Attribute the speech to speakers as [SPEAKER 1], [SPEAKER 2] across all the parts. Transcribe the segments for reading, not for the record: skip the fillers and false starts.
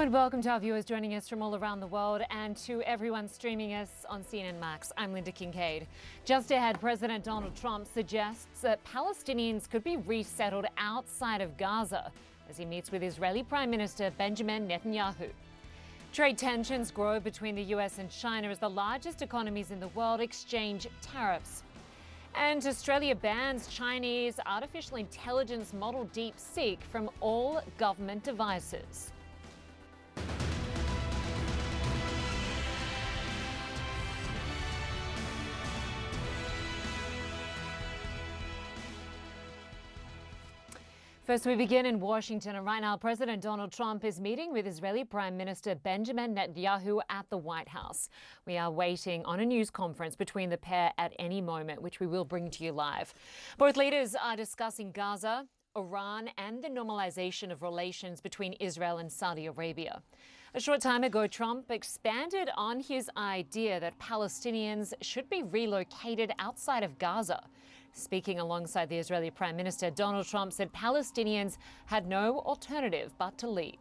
[SPEAKER 1] and welcome to our viewers joining us from all around the world and to everyone streaming us on CNN Max. I'm Lynda Kinkade. Just ahead, President Donald Trump suggests that Palestinians could be resettled outside of Gaza as he meets with Israeli Prime Minister Benjamin Netanyahu. Trade tensions grow between the US and China as the largest economies in the world exchange tariffs. And Australia bans Chinese artificial intelligence model DeepSeek from all government devices. First, we begin in Washington, and right now President Donald Trump is meeting with Israeli Prime Minister Benjamin Netanyahu at the White House. We are waiting on a news conference between the pair at any moment, which we will bring to you live. Both leaders are discussing Gaza, Iran, and the normalization of relations between Israel and Saudi Arabia. A short time ago, Trump expanded on his idea that Palestinians should be relocated outside of Gaza. Speaking alongside the Israeli Prime Minister, Donald Trump said Palestinians had no alternative but to leave.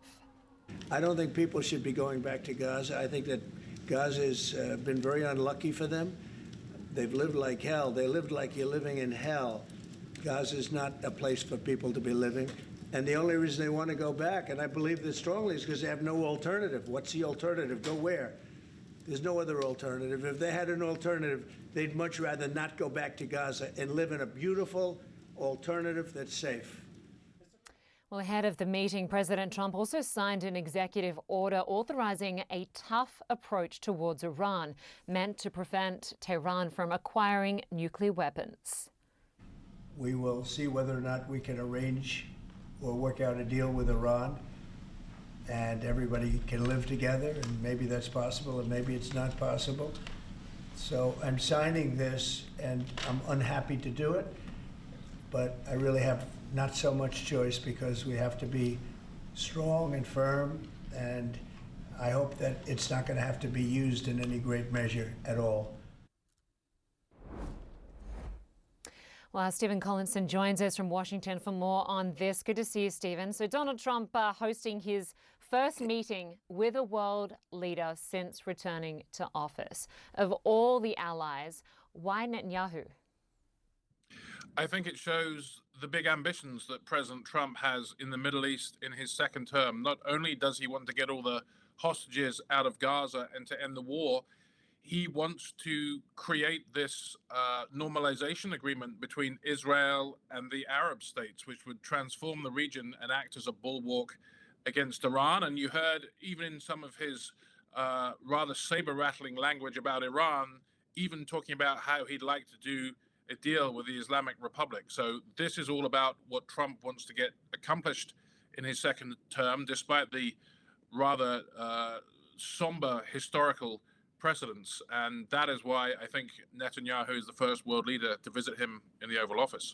[SPEAKER 2] I don't think people should be going back to Gaza. I think that Gaza has been very unlucky for them. They've lived like hell. They lived like you're living in hell. Gaza is not a place for people to be living. And the only reason they want to go back, and I believe this strongly, is because they have no alternative. What's the alternative? Go where? There's no other alternative. If they had an alternative, they'd much rather not go back to Gaza and live in a beautiful alternative that's safe.
[SPEAKER 1] Well, ahead of the meeting, President Trump also signed an executive order authorizing a tough approach towards Iran, meant to prevent Tehran from acquiring nuclear weapons.
[SPEAKER 2] We will see whether or not we can arrange or work out a deal with Iran, and everybody can live together, and maybe that's possible, and maybe it's not possible. So I'm signing this, and I'm unhappy to do it, but I really have not so much choice because we have to be strong and firm, and I hope that it's not going to have to be used in any great measure at all.
[SPEAKER 1] Well, Stephen Collinson joins us from Washington for more on this. Good to see you, Stephen. So Donald Trump hosting his first meeting with a world leader since returning to office. Of all the allies, why Netanyahu?
[SPEAKER 3] I think it shows the big ambitions that President Trump has in the Middle East in his second term. Not only does he want to get all the hostages out of Gaza and to end the war, he wants to create this normalization agreement between Israel and the Arab states, which would transform the region and act as a bulwark against Iran. And you heard, even in some of his rather saber-rattling language about Iran, even talking about how he'd like to do a deal with the Islamic Republic. So this is all about what Trump wants to get accomplished in his second term, despite the rather somber historical precedents, and that is why I think Netanyahu is the first world leader to visit him in the Oval Office.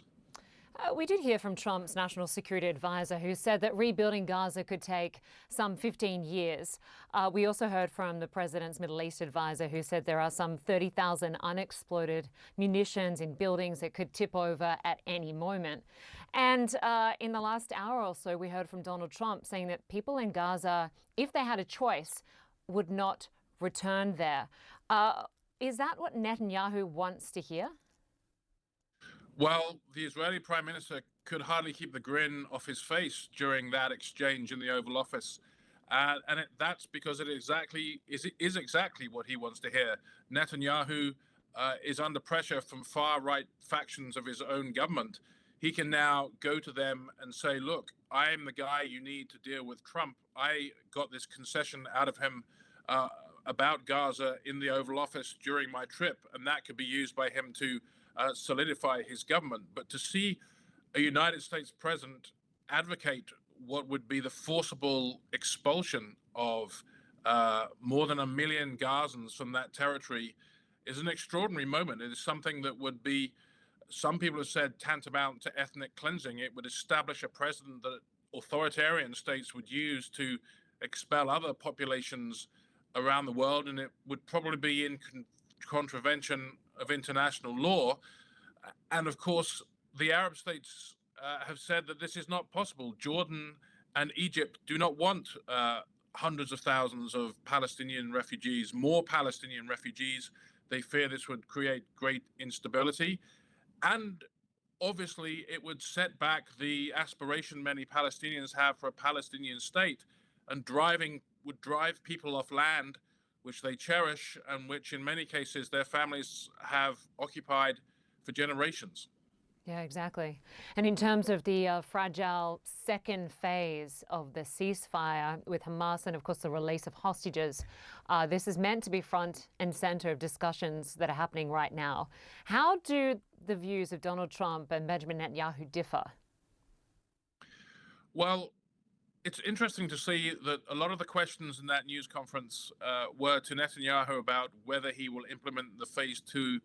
[SPEAKER 1] We did hear from Trump's national security advisor, who said that rebuilding Gaza could take some 15 years. We also heard from the president's Middle East advisor, who said there are some 30,000 unexploded munitions in buildings that could tip over at any moment. And in the last hour or so, we heard from Donald Trump saying that people in Gaza, if they had a choice, would not return there. Is that what Netanyahu wants to hear?
[SPEAKER 3] Well, the Israeli Prime Minister could hardly keep the grin off his face during that exchange in the Oval Office. That's because it is exactly what he wants to hear. Netanyahu is under pressure from far-right factions of his own government. He can now go to them and say, look, I am the guy you need to deal with Trump. I got this concession out of him about Gaza in the Oval Office during my trip, and that could be used by him to solidify his government. But to see a United States president advocate what would be the forcible expulsion of more than 1 million Gazans from that territory is an extraordinary moment. It is something that would be, some people have said, tantamount to ethnic cleansing. It would establish a precedent that authoritarian states would use to expel other populations around the world, and it would probably be in contravention of international law. And of course, the Arab states have said that this is not possible. Jordan and Egypt do not want hundreds of thousands of Palestinian refugees, more Palestinian refugees. They fear this would create great instability. And obviously, it would set back the aspiration many Palestinians have for a Palestinian state, and would drive people off land which they cherish and which, in many cases, their families have occupied for generations.
[SPEAKER 1] Yeah, exactly. And in terms of the fragile second phase of the ceasefire with Hamas and, of course, the release of hostages, this is meant to be front and center of discussions that are happening right now. How do the views of Donald Trump and Benjamin Netanyahu differ?
[SPEAKER 3] Well, it's interesting to see that a lot of the questions in that news conference were to Netanyahu about whether he will implement the phase two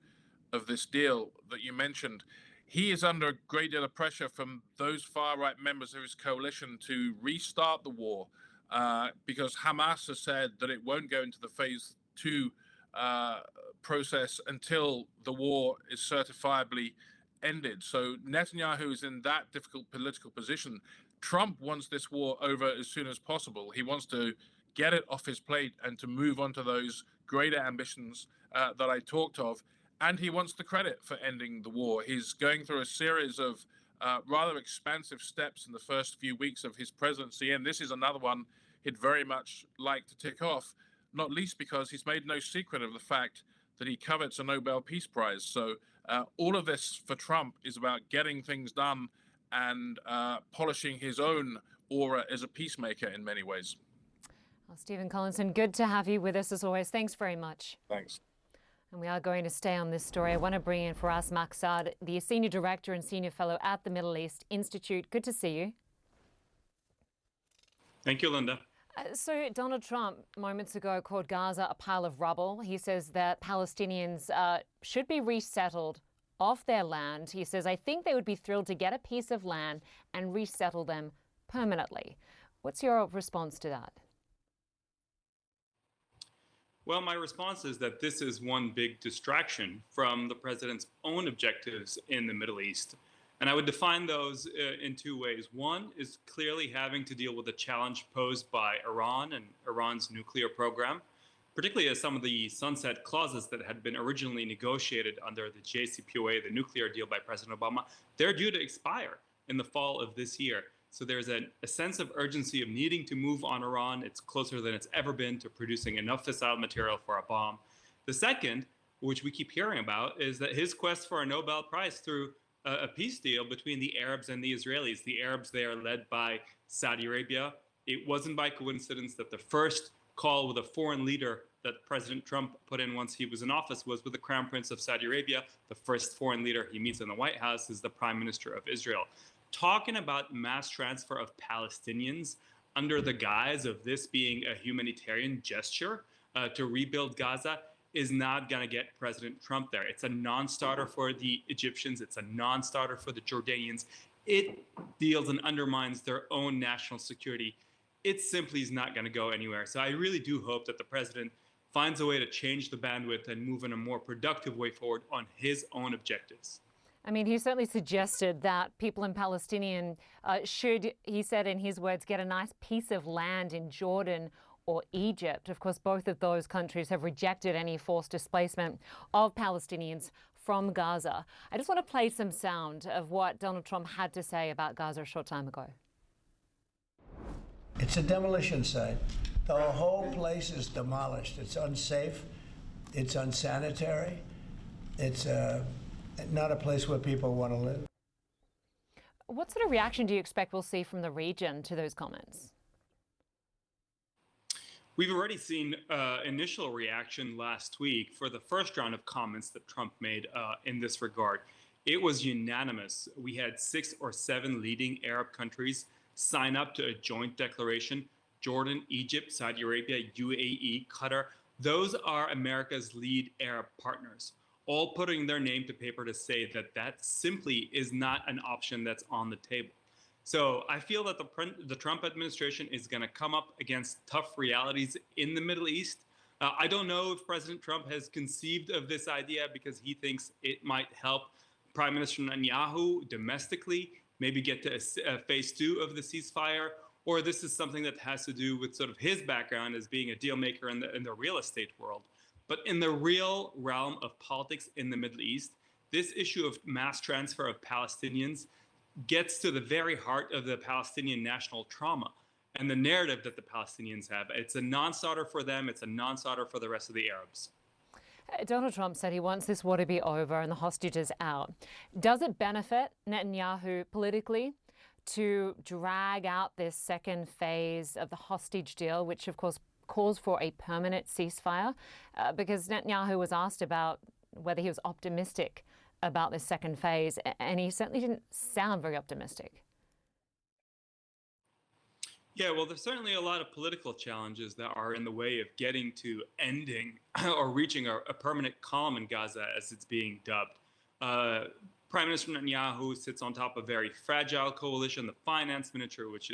[SPEAKER 3] of this deal that you mentioned. He is under a great deal of pressure from those far-right members of his coalition to restart the war because Hamas has said that it won't go into the phase two process until the war is certifiably ended. So Netanyahu is in that difficult political position. Trump wants this war over as soon as possible. He wants to get it off his plate and to move on to those greater ambitions that I talked of. And he wants the credit for ending the war. He's going through a series of rather expansive steps in the first few weeks of his presidency. And this is another one he'd very much like to tick off, not least because he's made no secret of the fact that he covets a Nobel Peace Prize. So all of this for Trump is about getting things done and polishing his own aura as a peacemaker in many ways.
[SPEAKER 1] Well, Stephen Collinson, good to have you with us as always. Thanks very much.
[SPEAKER 3] Thanks.
[SPEAKER 1] And we are going to stay on this story. I want to bring in Firas Maksad, the Senior Director and Senior Fellow at the Middle East Institute. Good to see you.
[SPEAKER 4] Thank you, Lynda.
[SPEAKER 1] So Donald Trump moments ago called Gaza a pile of rubble. He says that Palestinians should be resettled off their land. He says, I think they would be thrilled to get a piece of land and resettle them permanently. What's your response to that?
[SPEAKER 4] Well, my response is that this is one big distraction from the president's own objectives in the Middle East. And I would define those in two ways. One is clearly having to deal with the challenge posed by Iran and Iran's nuclear program, particularly as some of the sunset clauses that had been originally negotiated under the JCPOA, the nuclear deal by President Obama, they're due to expire in the fall of this year. So there's a sense of urgency of needing to move on Iran. It's closer than it's ever been to producing enough fissile material for a bomb. The second, which we keep hearing about, is that his quest for a Nobel Prize through a peace deal between the Arabs and the Israelis. The Arabs, they are led by Saudi Arabia. It wasn't by coincidence that the first call with a foreign leader that President Trump put in once he was in office was with the Crown Prince of Saudi Arabia. The first foreign leader he meets in the White House is the Prime Minister of Israel. Talking about mass transfer of Palestinians under the guise of this being a humanitarian gesture to rebuild Gaza is not going to get President Trump there. It's a non-starter for the Egyptians. It's a non-starter for the Jordanians. It deals and undermines their own national security. It simply is not going to go anywhere. So I really do hope that the president finds a way to change the bandwidth and move in a more productive way forward on his own objectives.
[SPEAKER 1] I mean, he certainly suggested that people in Palestinian should, he said in his words, get a nice piece of land in Jordan or Egypt. Of course, both of those countries have rejected any forced displacement of Palestinians from Gaza. I just want to play some sound of what Donald Trump had to say about Gaza a short time ago.
[SPEAKER 2] It's a demolition site. The whole place is demolished. It's unsafe. It's unsanitary. It's not a place where people want to live.
[SPEAKER 1] What sort of reaction do you expect we'll see from the region to those comments?
[SPEAKER 4] We've already seen initial reaction last week for the first round of comments that Trump made in this regard. It was unanimous. We had 6 or 7 leading Arab countries sign up to a joint declaration. Jordan, Egypt, Saudi Arabia, UAE, Qatar. Those are America's lead Arab partners, all putting their name to paper to say that that simply is not an option that's on the table. So I feel that the Trump administration is going to come up against tough realities in the Middle East. I don't know if President Trump has conceived of this idea because he thinks it might help Prime Minister Netanyahu domestically, maybe get to phase 2 of the ceasefire, or this is something that has to do with sort of his background as being a deal maker in the real estate world. But in the real realm of politics in the Middle East, this issue of mass transfer of Palestinians gets to the very heart of the Palestinian national trauma and the narrative that the Palestinians have. It's a non-starter for them. It's a non-starter for the rest of the Arabs.
[SPEAKER 1] Donald Trump said he wants this war to be over and the hostages out. Does it benefit Netanyahu politically to drag out this second phase of the hostage deal, which of course calls for a permanent ceasefire? Because Netanyahu was asked about whether he was optimistic about this second phase, and he certainly didn't sound very optimistic.
[SPEAKER 4] Yeah, well, there's certainly a lot of political challenges that are in the way of getting to ending or reaching a permanent calm in Gaza, as it's being dubbed. Prime Minister Netanyahu sits on top of a very fragile coalition. The finance minister, which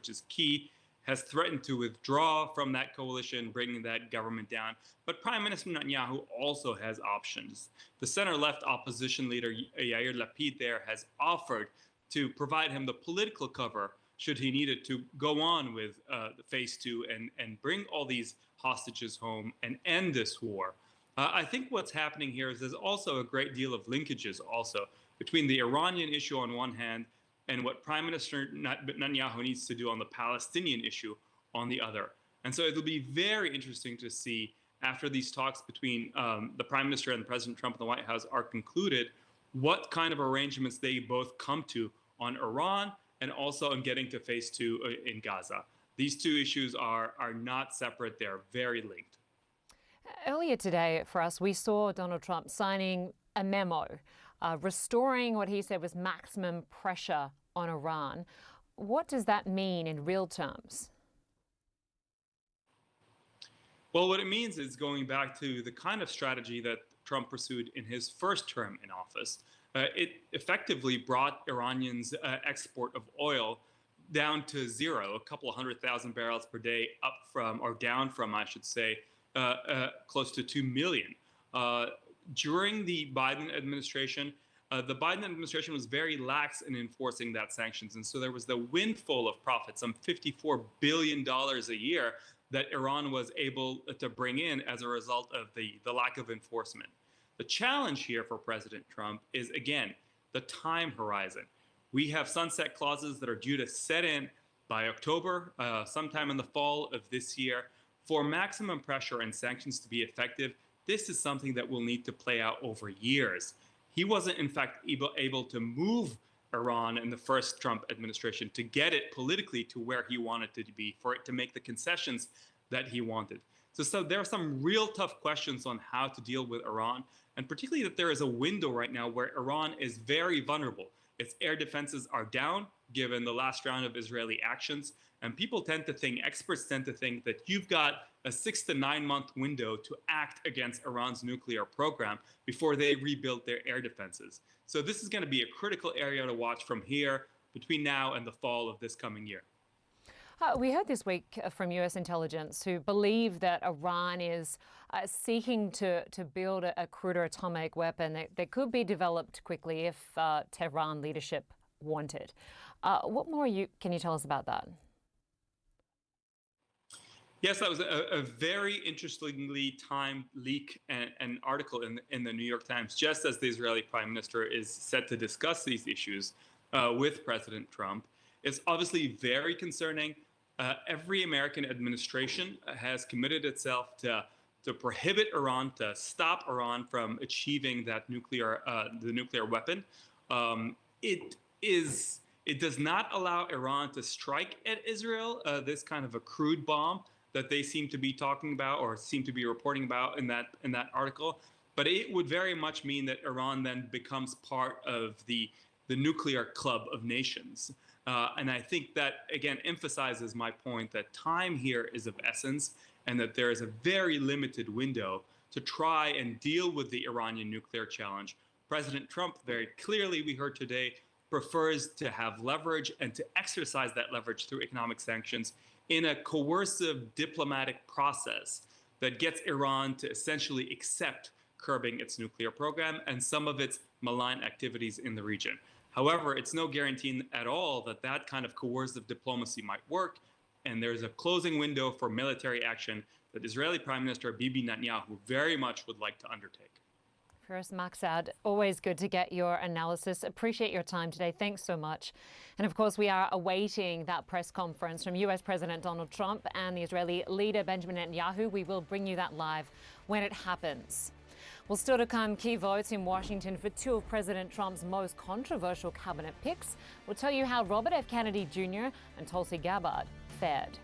[SPEAKER 4] is key, has threatened to withdraw from that coalition, bringing that government down. But Prime Minister Netanyahu also has options. The center-left opposition leader, Yair Lapid, there has offered to provide him the political cover should he need it to go on with phase two and bring all these hostages home and end this war. I think what's happening here is there's also a great deal of linkages also between the Iranian issue on one hand and what Prime Minister Netanyahu needs to do on the Palestinian issue on the other. And so it'll be very interesting to see after these talks between the Prime Minister and President Trump in the White House are concluded, what kind of arrangements they both come to on Iran and also on getting to phase two in Gaza. These two issues are not separate, they're very linked.
[SPEAKER 1] Earlier today for us, we saw Donald Trump signing a memo restoring what he said was maximum pressure on Iran. What does that mean in real terms?
[SPEAKER 4] Well, what it means is going back to the kind of strategy that Trump pursued in his first term in office. It effectively brought Iranians' export of oil down to zero, a couple of 100,000 barrels per day, up from, or down from, I should say, close to 2 million. During the Biden administration was very lax in enforcing that sanctions. And so there was the windfall of profit, some $54 billion a year that Iran was able to bring in as a result of the lack of enforcement. The challenge here for President Trump is, again, the time horizon. We have sunset clauses that are due to set in by October, sometime in the fall of this year. For maximum pressure and sanctions to be effective, this is something that will need to play out over years. He wasn't, in fact, able to move Iran in the first Trump administration to get it politically to where he wanted it to be, for it to make the concessions that he wanted. So there are some real tough questions on how to deal with Iran, and particularly that there is a window right now where Iran is very vulnerable. Its air defenses are down, given the last round of Israeli actions, and experts tend to think that you've got a 6 to 9 month window to act against Iran's nuclear program before they rebuild their air defenses. So this is going to be a critical area to watch from here between now and the fall of this coming year.
[SPEAKER 1] We heard this week from US intelligence who believe that Iran is seeking to build a cruder atomic weapon that could be developed quickly if Tehran leadership wanted. What more can you tell us about that?
[SPEAKER 4] Yes, that was a very interestingly timed leak and article in the New York Times, just as the Israeli Prime Minister is set to discuss these issues with President Trump. It's obviously very concerning. Every American administration has committed itself to prohibit Iran, to stop Iran from achieving that the nuclear weapon. It does not allow Iran to strike at Israel, this kind of a crude bomb that they seem to be talking about or seem to be reporting about in that article. But it would very much mean that Iran then becomes part of the nuclear club of nations. And I think that, again, emphasizes my point that time here is of essence and that there is a very limited window to try and deal with the Iranian nuclear challenge. President Trump, very clearly, we heard today, prefers to have leverage and to exercise that leverage through economic sanctions in a coercive diplomatic process that gets Iran to essentially accept curbing its nuclear program and some of its malign activities in the region. However, it's no guarantee at all that that kind of coercive diplomacy might work, and there's a closing window for military action that Israeli Prime Minister Bibi Netanyahu very much would like to undertake.
[SPEAKER 1] Firas, Maksad, always good to get your analysis. Appreciate your time today. Thanks so much. And of course, we are awaiting that press conference from US President Donald Trump and the Israeli leader Benjamin Netanyahu. We will bring you that live when it happens. Well, still to come, key votes in Washington for two of President Trump's most controversial cabinet picks. We'll tell you how Robert F. Kennedy Jr. and Tulsi Gabbard fared.